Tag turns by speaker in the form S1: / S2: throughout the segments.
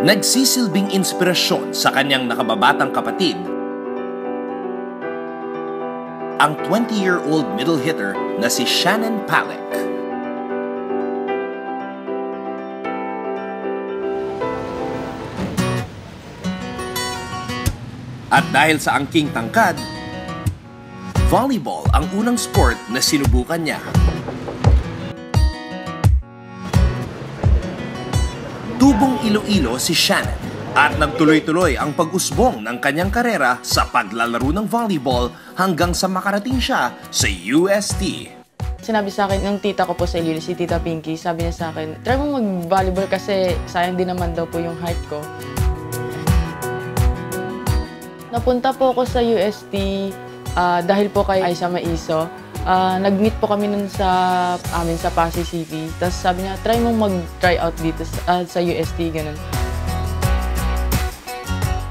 S1: nagsisilbing inspirasyon sa kanyang nakababatang kapatid, ang 20-year-old middle hitter na si Shannon Palek. At dahil sa angking tangkad, volleyball ang unang sport na sinubukan niya. Tubong Iloilo si Shannon at nagtuloy-tuloy ang pag-usbong ng kanyang karera sa paglalaro ng volleyball hanggang sa makarating siya sa UST.
S2: Sinabi sa akin ng tita ko po sa Iloilo, si Tita Pinky, sabi niya sa akin, try mo mag-volleyball kasi sayang din naman daw po yung height ko. Napunta po ako sa UST dahil po kay Aisa Maiso. Nag-meet po kami nun sa amin sa Pasay City. Tapos sabi niya, try mo mag-try out dito sa UST, ganun.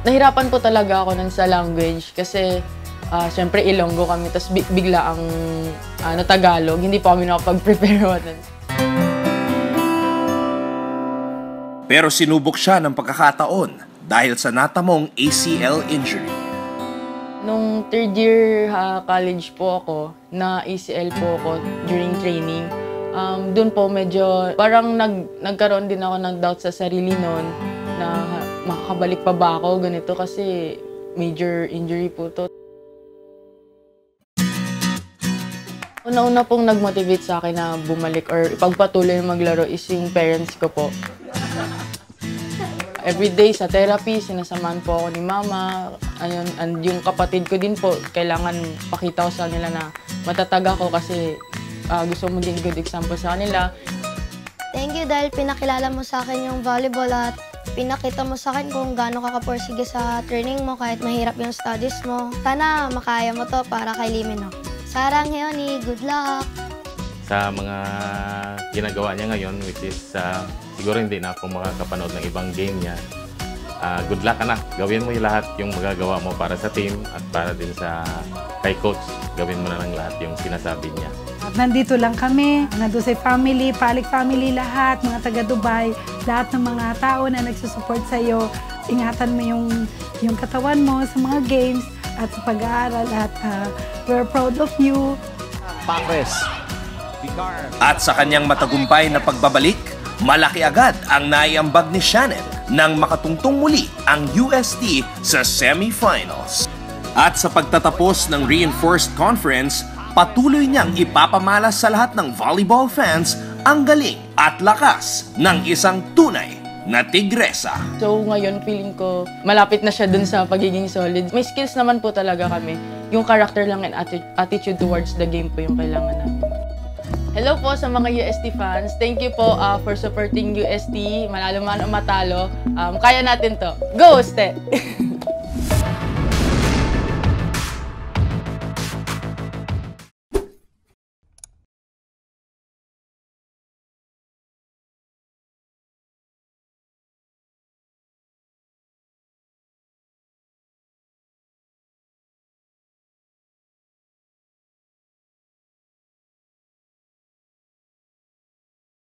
S2: Nahirapan po talaga ako nun sa language kasi syempre Ilonggo kami, tapos bigla ang Tagalog. Hindi po kami nakapag-prepare nun.
S1: Pero sinubok siya ng pagkakataon dahil sa natamong ACL injury.
S2: Nung third year college po ako, na ACL po ako during training. Doon po medyo parang nagkaroon din ako ng doubt sa sarili noon na makakabalik pa ba ako ganito kasi major injury po to. Una-una pong nag-motivate sa akin na bumalik or ipagpatuloy maglaro is yung parents ko po. Everyday sa therapy, sinasamahan po ako ni mama. Ayun, and yung kapatid ko din po, kailangan pakita ko sa kanila na matatag ako kasi gusto mo din good example sa kanila.
S3: Thank you dahil pinakilala mo sa akin yung volleyball at pinakita mo sa akin kung gaano ka kaporsige sa training mo kahit mahirap yung studies mo. Sana makaya mo to para kay Limino. Sarang Heoni, good luck!
S4: Sa mga ginagawa niya ngayon, which is siguro hindi na ako makakapanood ng ibang game niya. Good luck anak, gawin mo yung lahat yung magagawa mo para sa team at para din sa kay coach. Gawin mo na lang lahat yung sinasabi niya.
S5: At nandito lang kami, nandito sa family, Palek family lahat, mga taga Dubai, lahat ng mga tao na nagsusupport sa iyo. Ingatan mo yung katawan mo sa mga games at sa pag-aaral at we're proud of you.
S6: Pakres.
S1: At sa kanyang matagumpay na pagbabalik, malaki agad ang naiambag ni Shannon nang makatungtong muli ang UST sa semifinals. At sa pagtatapos ng Reinforced Conference, patuloy niyang ipapamalas sa lahat ng volleyball fans ang galing at lakas ng isang tunay na tigresa.
S2: So ngayon feeling ko malapit na siya dun sa pagiging solid. May skills naman po talaga kami. Yung character lang and attitude towards the game po yung kailangan namin. Hello po sa mga UST fans. Thank you po for supporting UST. Manalo man o matalo, kaya natin to. Go, Ste!